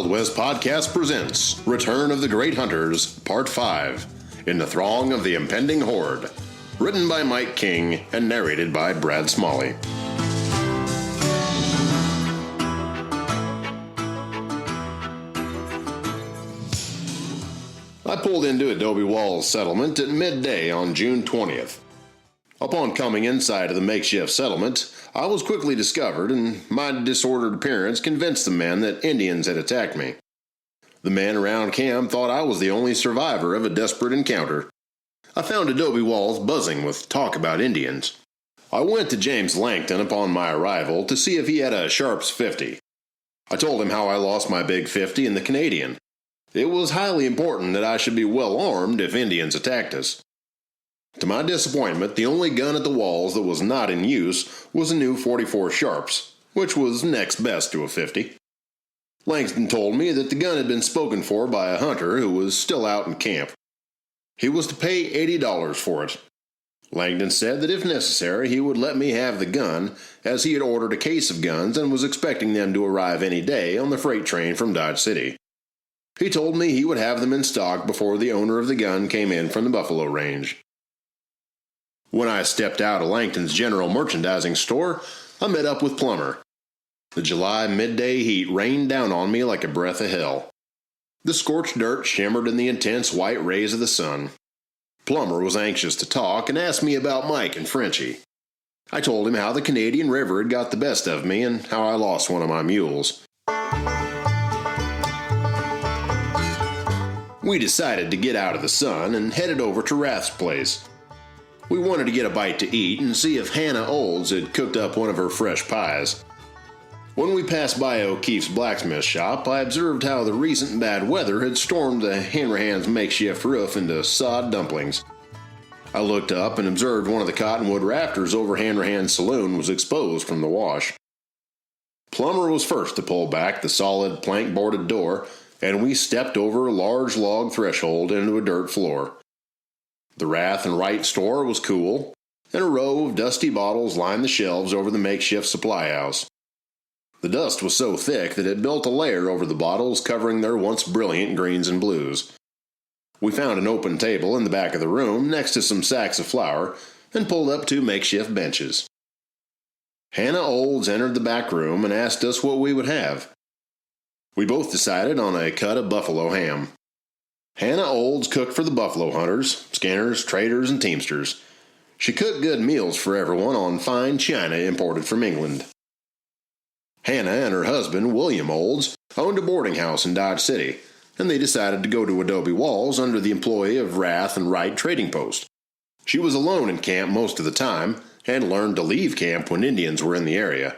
Wild West Podcast presents Return of the Great Hunters, Part 5, In the Throng of the Impending Horde, written by Mike King and narrated by Brad Smalley. I pulled into Adobe Walls settlement at midday on June 20th. Upon coming inside of the makeshift settlement, I was quickly discovered, and my disordered appearance convinced the men that Indians had attacked me. The men around camp thought I was the only survivor of a desperate encounter. I found Adobe Walls buzzing with talk about Indians. I went to James Langton upon my arrival to see if he had a Sharps 50. I told him how I lost my big 50 in the Canadian. It was highly important that I should be well armed if Indians attacked us. To my disappointment, the only gun at the walls that was not in use was a new .44 Sharps, which was next best to a 50. Langston told me that the gun had been spoken for by a hunter who was still out in camp. He was to pay $80 for it. Langdon said that if necessary he would let me have the gun, as he had ordered a case of guns and was expecting them to arrive any day on the freight train from Dodge City. He told me he would have them in stock before the owner of the gun came in from the Buffalo Range. When I stepped out of Langton's general merchandising store, I met up with Plumber. The July midday heat rained down on me like a breath of hell. The scorched dirt shimmered in the intense white rays of the sun. Plumber was anxious to talk and asked me about Mike and Frenchie. I told him how the Canadian River had got the best of me and how I lost one of my mules. We decided to get out of the sun and headed over to Rath's place. We wanted to get a bite to eat and see if Hannah Olds had cooked up one of her fresh pies. When we passed by O'Keefe's blacksmith shop, I observed how the recent bad weather had stormed the Hanrahan's makeshift roof into sod dumplings. I looked up and observed one of the cottonwood rafters over Hanrahan's saloon was exposed from the wash. Plumber was first to pull back the solid plank-boarded door, and we stepped over a large log threshold into a dirt floor. The Rath and Wright store was cool, and a row of dusty bottles lined the shelves over the makeshift supply house. The dust was so thick that it built a layer over the bottles covering their once brilliant greens and blues. We found an open table in the back of the room next to some sacks of flour and pulled up 2 makeshift benches. Hannah Olds entered the back room and asked us what we would have. We both decided on a cut of buffalo ham. Hannah Olds cooked for the buffalo hunters, skinners, traders, and teamsters. She cooked good meals for everyone on fine china imported from England. Hannah and her husband, William Olds, owned a boarding house in Dodge City, and they decided to go to Adobe Walls under the employ of Rath and Wright Trading Post. She was alone in camp most of the time, and learned to leave camp when Indians were in the area.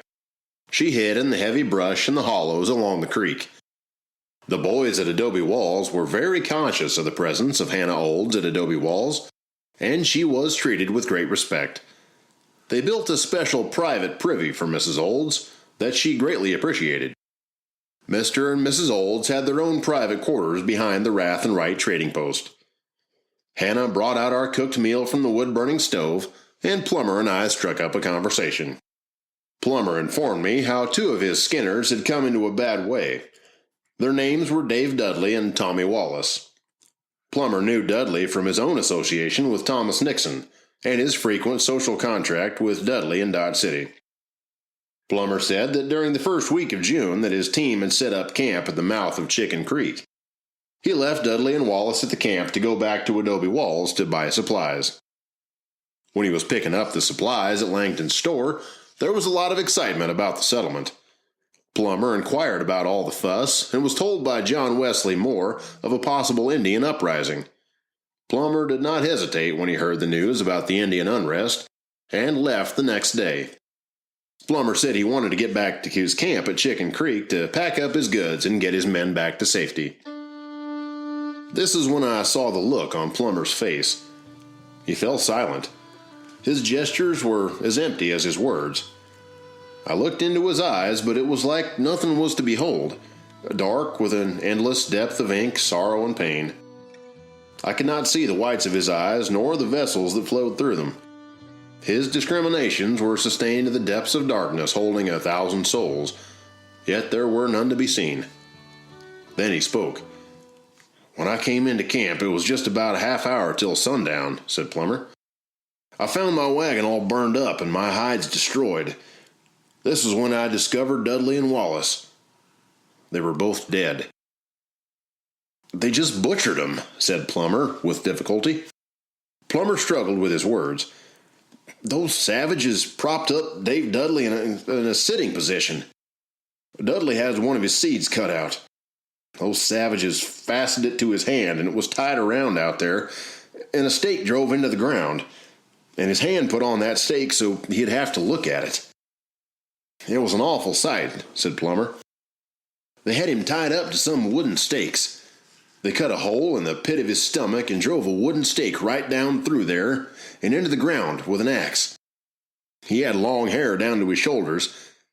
She hid in the heavy brush and the hollows along the creek. The boys at Adobe Walls were very conscious of the presence of Hannah Olds at Adobe Walls, and she was treated with great respect. They built a special private privy for Mrs. Olds that she greatly appreciated. Mr. and Mrs. Olds had their own private quarters behind the Rath and Wright Trading Post. Hannah brought out our cooked meal from the wood-burning stove, and Plumber and I struck up a conversation. Plumber informed me how 2 of his skinners had come into a bad way. Their names were Dave Dudley and Tommy Wallace. Plumber knew Dudley from his own association with Thomas Nixon and his frequent social contract with Dudley in Dodge City. Plumber said that during the first week of June that his team had set up camp at the mouth of Chicken Creek. He left Dudley and Wallace at the camp to go back to Adobe Walls to buy supplies. When he was picking up the supplies at Langton's store, there was a lot of excitement about the settlement. Plumber inquired about all the fuss and was told by John Wesley Moore of a possible Indian uprising. Plumber did not hesitate when he heard the news about the Indian unrest and left the next day. Plumber said he wanted to get back to his camp at Chicken Creek to pack up his goods and get his men back to safety. This is when I saw the look on Plumber's face. He fell silent. His gestures were as empty as his words. I looked into his eyes, but it was like nothing was to behold, dark with an endless depth of ink, sorrow, and pain. I could not see the whites of his eyes, nor the vessels that flowed through them. His discriminations were sustained to the depths of darkness holding 1,000 souls, yet there were none to be seen. Then he spoke. "When I came into camp, it was just about a half hour till sundown," said Plumber. "I found my wagon all burned up and my hides destroyed. This was when I discovered Dudley and Wallace. They were both dead." "They just butchered 'em," said Plumber, with difficulty. Plumber struggled with his words. "Those savages propped up Dave Dudley in a sitting position. Dudley had one of his seeds cut out. Those savages fastened it to his hand, and it was tied around out there, and a stake drove into the ground, and his hand put on that stake so he'd have to look at it. It was an awful sight," said Plumber. "They had him tied up to some wooden stakes. They cut a hole in the pit of his stomach and drove a wooden stake right down through there and into the ground with an axe. He had long hair down to his shoulders,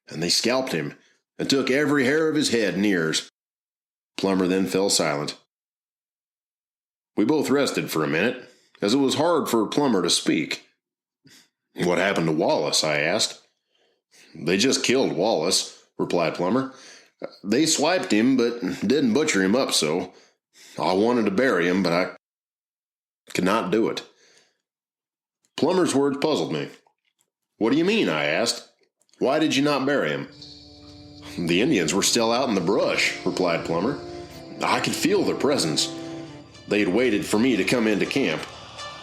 and they scalped him and took every hair of his head and ears." Plumber then fell silent. We both rested for a minute, as it was hard for Plumber to speak. "What happened to Wallace?" I asked. "They just killed Wallace," replied Plumber. "They swiped him, but didn't butcher him up so. I wanted to bury him, but I could not do it." Plumber's words puzzled me. "What do you mean?" I asked. "Why did you not bury him?" "The Indians were still out in the brush," replied Plumber. "I could feel their presence. They had waited for me to come into camp.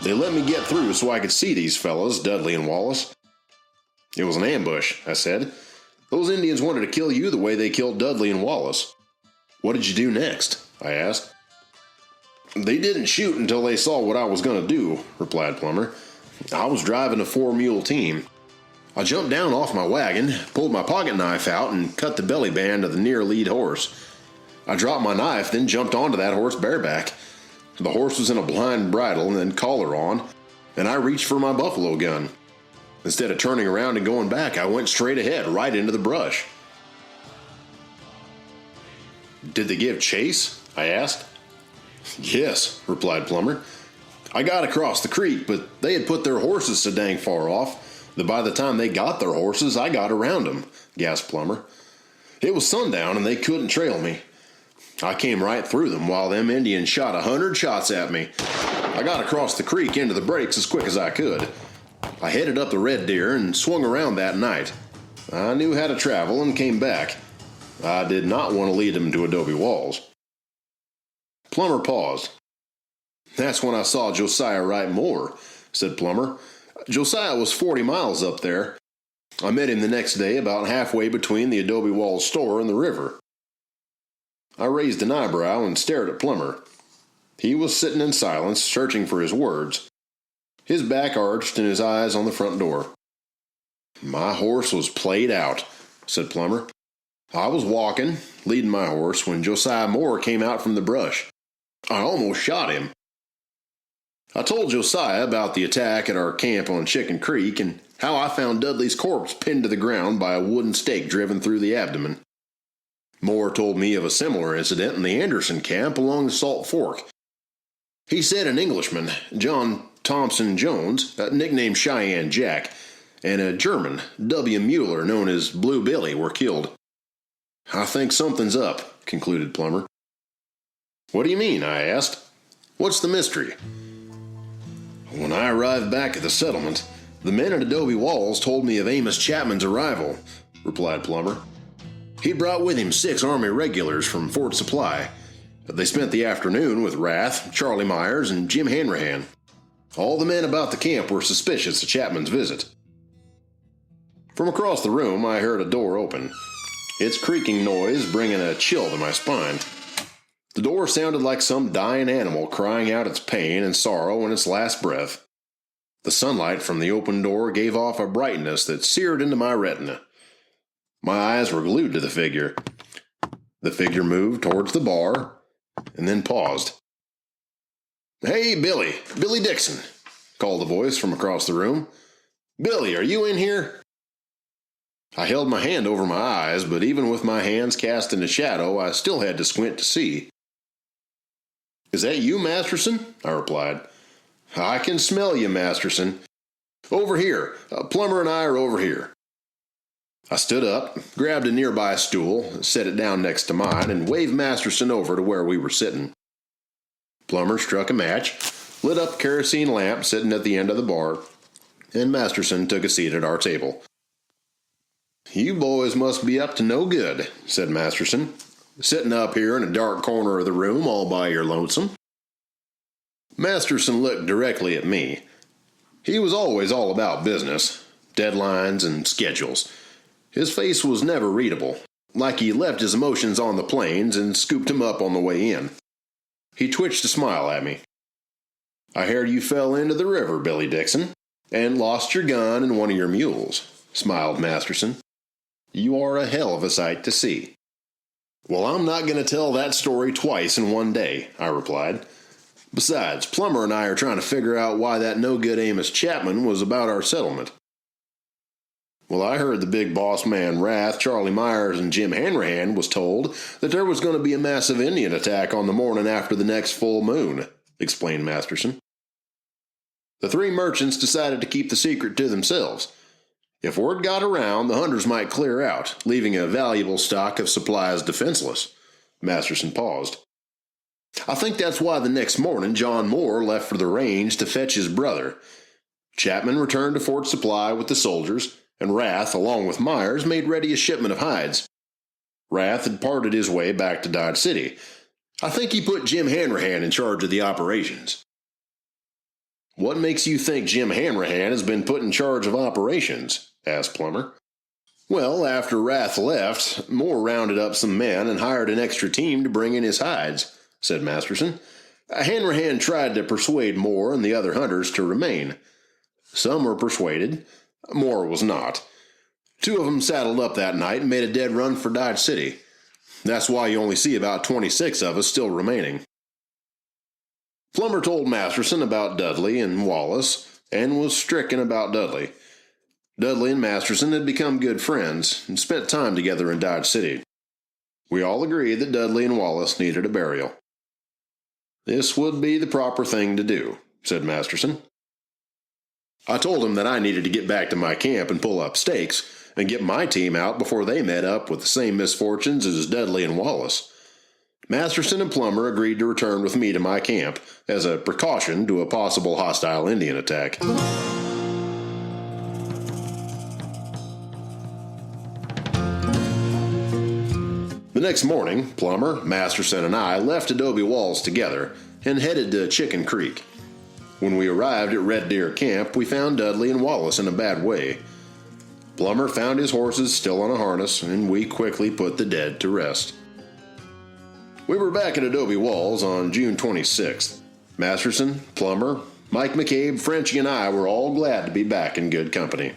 They let me get through so I could see these fellows, Dudley and Wallace." "It was an ambush," I said. "Those Indians wanted to kill you the way they killed Dudley and Wallace." "What did you do next?" I asked. "They didn't shoot until they saw what I was going to do," replied Plumber. "I was driving a 4-mule team. I jumped down off my wagon, pulled my pocket knife out, and cut the belly band of the near lead horse. I dropped my knife, then jumped onto that horse bareback. The horse was in a blind bridle and then collar on, and I reached for my buffalo gun. Instead of turning around and going back, I went straight ahead, right into the brush." "Did they give chase?" I asked. "Yes," replied Plumber. "I got across the creek, but they had put their horses so dang far off that by the time they got their horses, I got around them," gasped Plumber. "It was sundown, and they couldn't trail me. I came right through them while them Indians shot 100 shots at me. I got across the creek into the breaks as quick as I could. I headed up the Red Deer and swung around that night. I knew how to travel and came back. I did not want to lead them to Adobe Walls." Plumber paused. "That's when I saw Josiah write more," said Plumber. "Josiah was 40 miles up there. I met him the next day about halfway between the Adobe Walls store and the river." I raised an eyebrow and stared at Plumber. He was sitting in silence, searching for his words, his back arched and his eyes on the front door. "My horse was played out," said Plumber. "I was walking, leading my horse, when Josiah Moore came out from the brush. I almost shot him. I told Josiah about the attack at our camp on Chicken Creek and how I found Dudley's corpse pinned to the ground by a wooden stake driven through the abdomen. Moore told me of a similar incident in the Anderson camp along the Salt Fork. He said an Englishman, John Thompson Jones, nicknamed Cheyenne Jack, and a German, W. Mueller, known as Blue Billy, were killed. I think something's up," concluded Plumber. "What do you mean?" I asked. "What's the mystery?" "When I arrived back at the settlement, the men at Adobe Walls told me of Amos Chapman's arrival," replied Plumber. "He brought with him 6 Army regulars from Fort Supply. They spent the afternoon with Rath, Charlie Myers, and Jim Hanrahan. All the men about the camp were suspicious of Chapman's visit." From across the room, I heard a door open, its creaking noise bringing a chill to my spine. The door sounded like some dying animal crying out its pain and sorrow in its last breath. The sunlight from the open door gave off a brightness that seared into my retina. My eyes were glued to the figure. The figure moved towards the bar, and then paused. "Hey, Billy Dixon," called a voice from across the room. "Billy, are you in here?" I held my hand over my eyes, but even with my hands cast into shadow, I still had to squint to see. "Is that you, Masterson?" I replied. "I can smell you, Masterson. Over here. Plumber and I are over here." I stood up, grabbed a nearby stool, set it down next to mine, and waved Masterson over to where we were sitting. Plumber struck a match, lit up a kerosene lamp sitting at the end of the bar, and Masterson took a seat at our table. "You boys must be up to no good," said Masterson, "sitting up here in a dark corner of the room all by your lonesome." Masterson looked directly at me. He was always all about business, deadlines, and schedules. His face was never readable, like he left his emotions on the planes and scooped them up on the way in. He twitched a smile at me. "I hear you fell into the river, Billy Dixon, and lost your gun and one of your mules," smiled Masterson. "You are a hell of a sight to see." "Well, I'm not going to tell that story twice in one day," I replied. "Besides, Plumber and I are trying to figure out why that no-good Amos Chapman was about our settlement." "Well, I heard the big boss man Rath, Charlie Myers, and Jim Hanrahan was told that there was going to be a massive Indian attack on the morning after the next full moon," explained Masterson. "The three merchants decided to keep the secret to themselves. If word got around, the hunters might clear out, leaving a valuable stock of supplies defenseless." Masterson paused. "I think that's why the next morning John Moore left for the range to fetch his brother. Chapman returned to Fort Supply with the soldiers, and Rath, along with Myers, made ready a shipment of hides. Rath had parted his way back to Dodge City. I think he put Jim Hanrahan in charge of the operations." "What makes you think Jim Hanrahan has been put in charge of operations?" asked Plumber. "Well, after Rath left, Moore rounded up some men and hired an extra team to bring in his hides," said Masterson. "Hanrahan tried to persuade Moore and the other hunters to remain. Some were persuaded. Moore was not. Two of them saddled up that night and made a dead run for Dodge City. That's why you only see about 26 of us still remaining." Plumber told Masterson about Dudley and Wallace, and was stricken about Dudley. Dudley and Masterson had become good friends, and spent time together in Dodge City. We all agreed that Dudley and Wallace needed a burial. "This would be the proper thing to do," said Masterson. I told him that I needed to get back to my camp and pull up stakes, and get my team out before they met up with the same misfortunes as Dudley and Wallace. Masterson and Plumber agreed to return with me to my camp as a precaution to a possible hostile Indian attack. The next morning, Plumber, Masterson, and I left Adobe Walls together and headed to Chicken Creek. When we arrived at Red Deer Camp, we found Dudley and Wallace in a bad way. Plumber found his horses still on a harness, and we quickly put the dead to rest. We were back at Adobe Walls on June 26th. Masterson, Plumber, Mike McCabe, Frenchie, and I were all glad to be back in good company.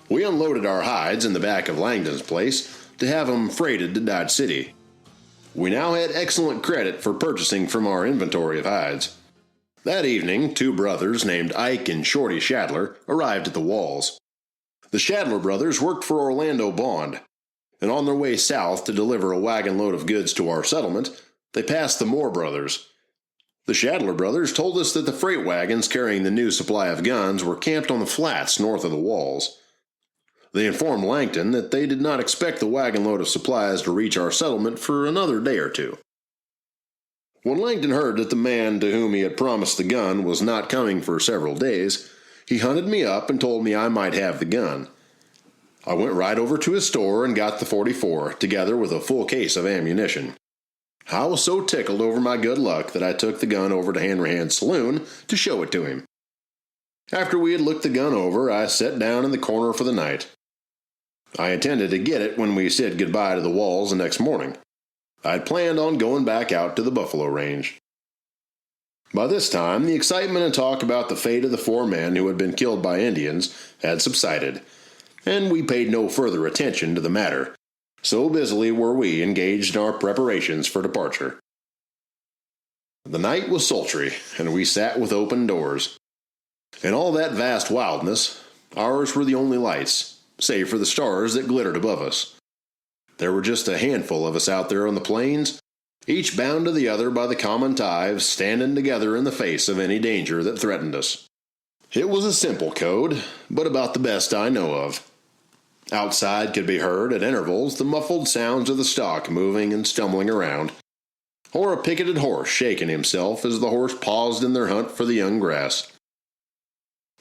We unloaded our hides in the back of Langdon's place to have them freighted to Dodge City. We now had excellent credit for purchasing from our inventory of hides. That evening, two brothers named Ike and Shorty Shadler arrived at the Walls. The Shadler brothers worked for Orlando Bond, and on their way south to deliver a wagon load of goods to our settlement, they passed the Moore brothers. The Shadler brothers told us that the freight wagons carrying the new supply of guns were camped on the flats north of the Walls. They informed Langton that they did not expect the wagon load of supplies to reach our settlement for another day or two. When Langton heard that the man to whom he had promised the gun was not coming for several days, he hunted me up and told me I might have the gun. I went right over to his store and got the .44, together with a full case of ammunition. I was so tickled over my good luck that I took the gun over to Hanrahan's saloon to show it to him. After we had looked the gun over, I sat down in the corner for the night. I intended to get it when we said goodbye to the Walls the next morning. I'd planned on going back out to the buffalo range. By this time, the excitement and talk about the fate of the four men who had been killed by Indians had subsided, and we paid no further attention to the matter. So busily were we engaged in our preparations for departure. The night was sultry, and we sat with open doors. In all that vast wildness, ours were the only lights, save for the stars that glittered above us. There were just a handful of us out there on the plains, each bound to the other by the common tie, standing together in the face of any danger that threatened us. It was a simple code, but about the best I know of. Outside could be heard, at intervals, the muffled sounds of the stock moving and stumbling around, or a picketed horse shaking himself as the horse paused in their hunt for the young grass.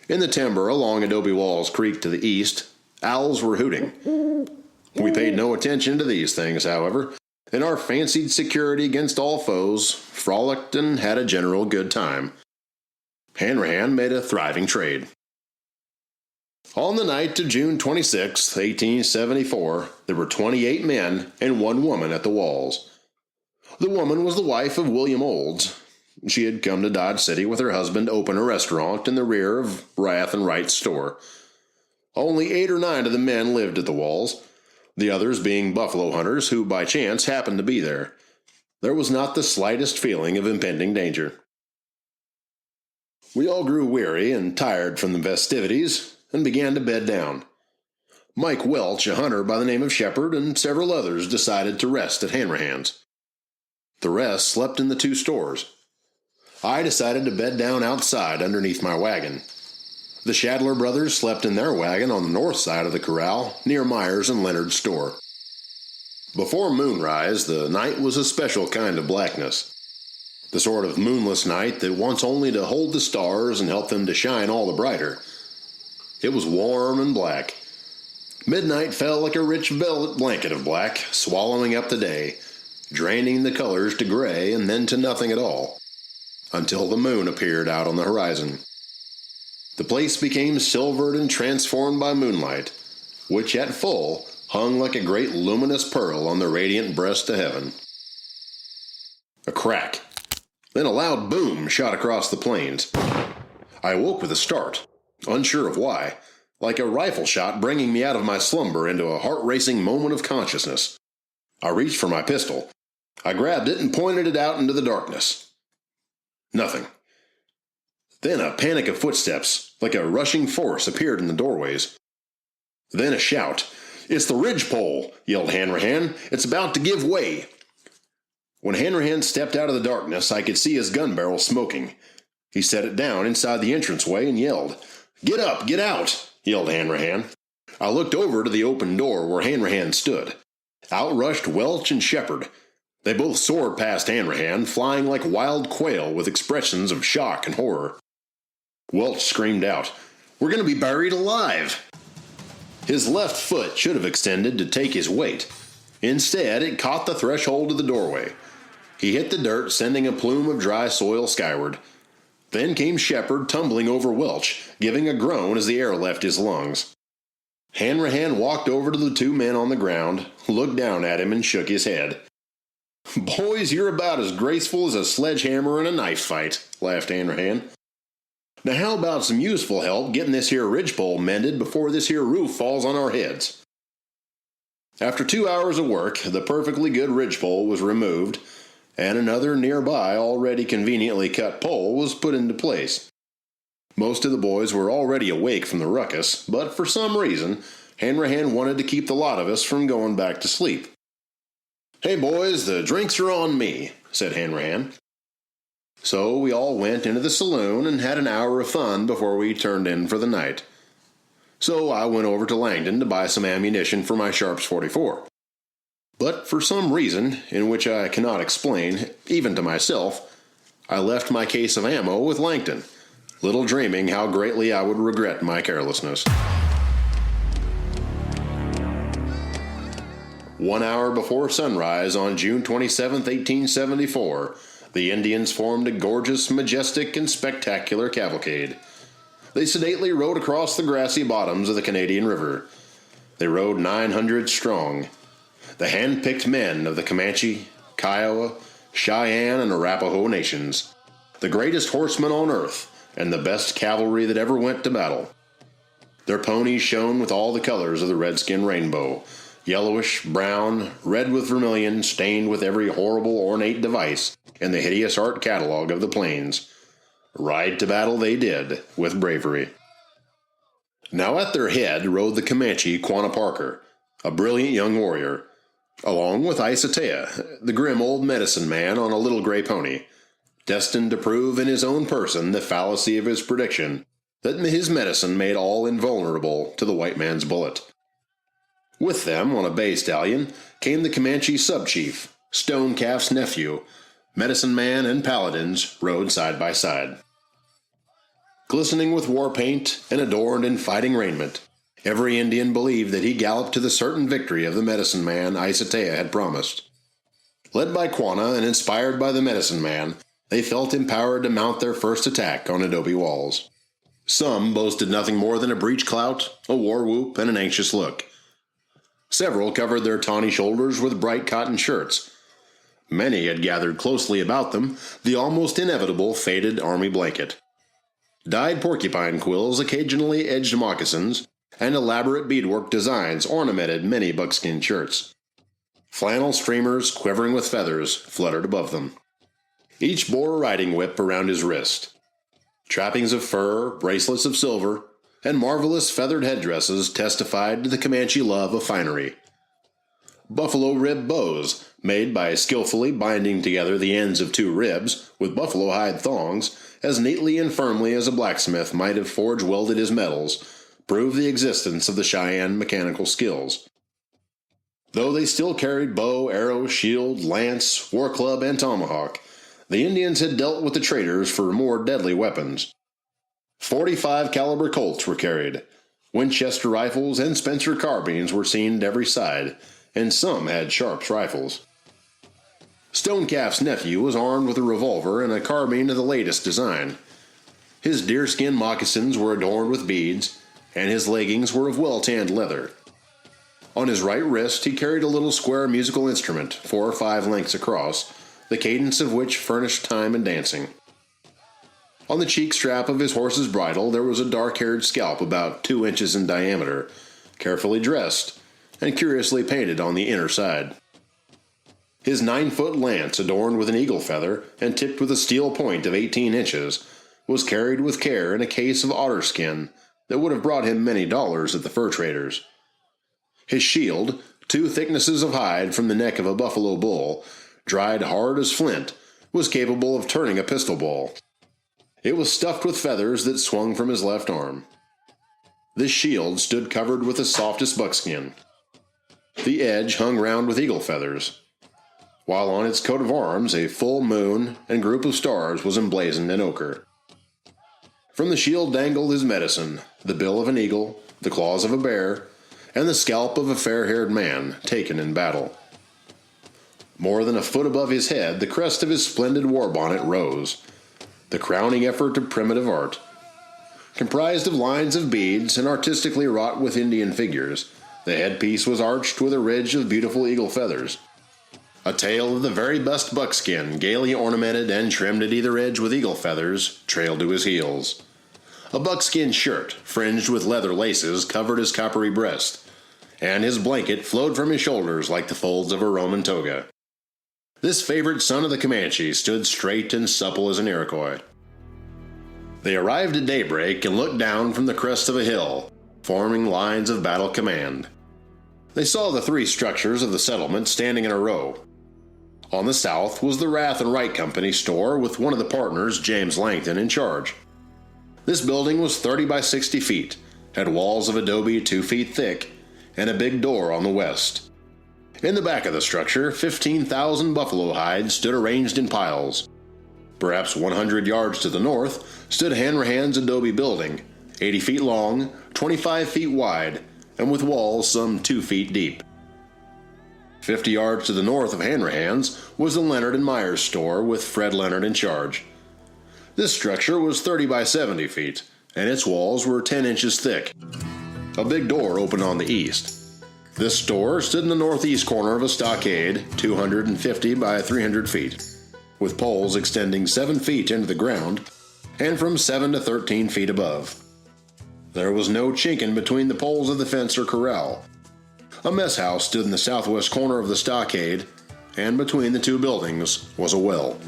In the timber along Adobe Walls Creek to the east, owls were hooting. We paid no attention to these things, however, and our fancied security against all foes frolicked and had a general good time. Hanrahan made a thriving trade. On the night of June 26, 1874, there were 28 men and 1 woman at the Walls. The woman was the wife of William Olds. She had come to Dodge City with her husband to open a restaurant in the rear of Rath and Wright's store. Only 8 or 9 of the men lived at the Walls, the others being buffalo hunters who by chance happened to be there. There was not the slightest feeling of impending danger. We all grew weary and tired from the festivities and began to bed down. Mike Welch, a hunter by the name of Shepard, and several others decided to rest at Hanrahan's. The rest slept in the 2 stores. I decided to bed down outside underneath my wagon. The Shadler brothers slept in their wagon on the north side of the corral, near Myers and Leonard's store. Before moonrise, the night was a special kind of blackness. The sort of moonless night that wants only to hold the stars and help them to shine all the brighter. It was warm and black. Midnight fell like a rich velvet blanket of black, swallowing up the day, draining the colors to gray and then to nothing at all, until the moon appeared out on the horizon. The place became silvered and transformed by moonlight, which at full hung like a great luminous pearl on the radiant breast of heaven. A crack, then a loud boom shot across the plains. I awoke with a start, unsure of why, like a rifle shot bringing me out of my slumber into a heart-racing moment of consciousness. I reached for my pistol. I grabbed it and pointed it out into the darkness. Nothing. Then a panic of footsteps, like a rushing force, appeared in the doorways. Then a shout. "It's the ridgepole!" yelled Hanrahan. "It's about to give way!" When Hanrahan stepped out of the darkness, I could see his gun barrel smoking. He set it down inside the entranceway and yelled. "Get up! Get out!" yelled Hanrahan. I looked over to the open door where Hanrahan stood. Out rushed Welch and Shepard. They both soared past Hanrahan, flying like wild quail with expressions of shock and horror. Welch screamed out, "We're going to be buried alive!" His left foot should have extended to take his weight. Instead, it caught the threshold of the doorway. He hit the dirt, sending a plume of dry soil skyward. Then came Shepard tumbling over Welch, giving a groan as the air left his lungs. Hanrahan walked over to the 2 men on the ground, looked down at him, and shook his head. "Boys, you're about as graceful as a sledgehammer in a knife fight," laughed Hanrahan. "Now how about some useful help getting this here ridgepole mended before this here roof falls on our heads?" After 2 hours of work, the perfectly good ridgepole was removed, and another nearby, already conveniently cut pole was put into place. Most of the boys were already awake from the ruckus, but for some reason, Hanrahan wanted to keep the lot of us from going back to sleep. "Hey boys, the drinks are on me," said Hanrahan. So we all went into the saloon and had an hour of fun before we turned in for the night. So I went over to Langdon to buy some ammunition for my Sharps 44. But for some reason, in which I cannot explain, even to myself, I left my case of ammo with Langdon, little dreaming how greatly I would regret my carelessness. 1 hour before sunrise on June 27, 1874, the Indians formed a gorgeous, majestic, and spectacular cavalcade. They sedately rode across the grassy bottoms of the Canadian River. They rode 900 strong. The hand-picked men of the Comanche, Kiowa, Cheyenne, and Arapaho nations. The greatest horsemen on earth, and the best cavalry that ever went to battle. Their ponies shone with all the colors of the redskin rainbow. Yellowish, brown, red with vermilion, stained with every horrible ornate device in the hideous art catalog of the plains. Ride to battle they did, with bravery. Now at their head rode the Comanche Quanah Parker, a brilliant young warrior, along with Isatea, the grim old medicine man on a little gray pony, destined to prove in his own person the fallacy of his prediction that his medicine made all invulnerable to the white man's bullet. With them, on a bay stallion, came the Comanche sub-chief, Stonecalf's nephew. Medicine man and paladins rode side by side. Glistening with war paint and adorned in fighting raiment, every Indian believed that he galloped to the certain victory of the medicine man Isatea had promised. Led by Quanah and inspired by the medicine man, they felt empowered to mount their first attack on Adobe Walls. Some boasted nothing more than a breech clout, a war whoop, and an anxious look. Several covered their tawny shoulders with bright cotton shirts. Many had gathered closely about them the almost inevitable faded army blanket. Dyed porcupine quills occasionally edged moccasins, and elaborate beadwork designs ornamented many buckskin shirts. Flannel streamers, quivering with feathers, fluttered above them. Each bore a riding whip around his wrist. Trappings of fur, bracelets of silver, and marvelous feathered headdresses testified to the Comanche love of finery. Buffalo rib bows, made by skillfully binding together the ends of two ribs with buffalo hide thongs as neatly and firmly as a blacksmith might have forge-welded his metals, prove the existence of the Cheyenne mechanical skills. Though they still carried bow, arrow, shield, lance, war club, and tomahawk, the Indians had dealt with the traders for more deadly weapons. 45 caliber Colts were carried. Winchester rifles and Spencer carbines were seen at every side, and some had Sharps rifles. Stonecalf's nephew was armed with a revolver and a carbine of the latest design. His deerskin moccasins were adorned with beads, and his leggings were of well-tanned leather. On his right wrist he carried a little square musical instrument, 4 or 5 lengths across, the cadence of which furnished time and dancing. On the cheek strap of his horse's bridle there was a dark-haired scalp about 2 inches in diameter, carefully dressed, and curiously painted on the inner side. His 9-foot lance, adorned with an eagle feather and tipped with a steel point of 18 inches, was carried with care in a case of otter skin that would have brought him many dollars at the fur traders. His shield, 2 thicknesses of hide from the neck of a buffalo bull, dried hard as flint, was capable of turning a pistol ball. It was stuffed with feathers that swung from his left arm. This shield stood covered with the softest buckskin. The edge hung round with eagle feathers, while on its coat of arms a full moon and group of stars was emblazoned in ochre. From the shield dangled his medicine, the bill of an eagle, the claws of a bear, and the scalp of a fair-haired man taken in battle. More than a foot above his head, the crest of his splendid war bonnet rose, the crowning effort of primitive art. Comprised of lines of beads and artistically wrought with Indian figures, the headpiece was arched with a ridge of beautiful eagle feathers. A tail of the very best buckskin, gaily ornamented and trimmed at either edge with eagle feathers, trailed to his heels. A buckskin shirt, fringed with leather laces, covered his coppery breast, and his blanket flowed from his shoulders like the folds of a Roman toga. This favored son of the Comanche stood straight and supple as an Iroquois. They arrived at daybreak and looked down from the crest of a hill, forming lines of battle command. They saw the 3 structures of the settlement standing in a row. On the south was the Rath and Wright Company store with one of the partners, James Langton, in charge. This building was 30 by 60 feet, had walls of adobe 2 feet thick, and a big door on the west. In the back of the structure, 15,000 buffalo hides stood arranged in piles. Perhaps 100 yards to the north stood Hanrahan's adobe building, 80 feet long, 25 feet wide, and with walls some 2 feet deep. 50 yards to the north of Hanrahan's was the Leonard and Myers store with Fred Leonard in charge. This structure was 30 by 70 feet, and its walls were 10 inches thick. A big door opened on the east. This store stood in the northeast corner of a stockade, 250 by 300 feet, with poles extending 7 feet into the ground and from 7 to 13 feet above. There was no chink in between the poles of the fence or corral. A mess house stood in the southwest corner of the stockade, and between the 2 buildings was a well.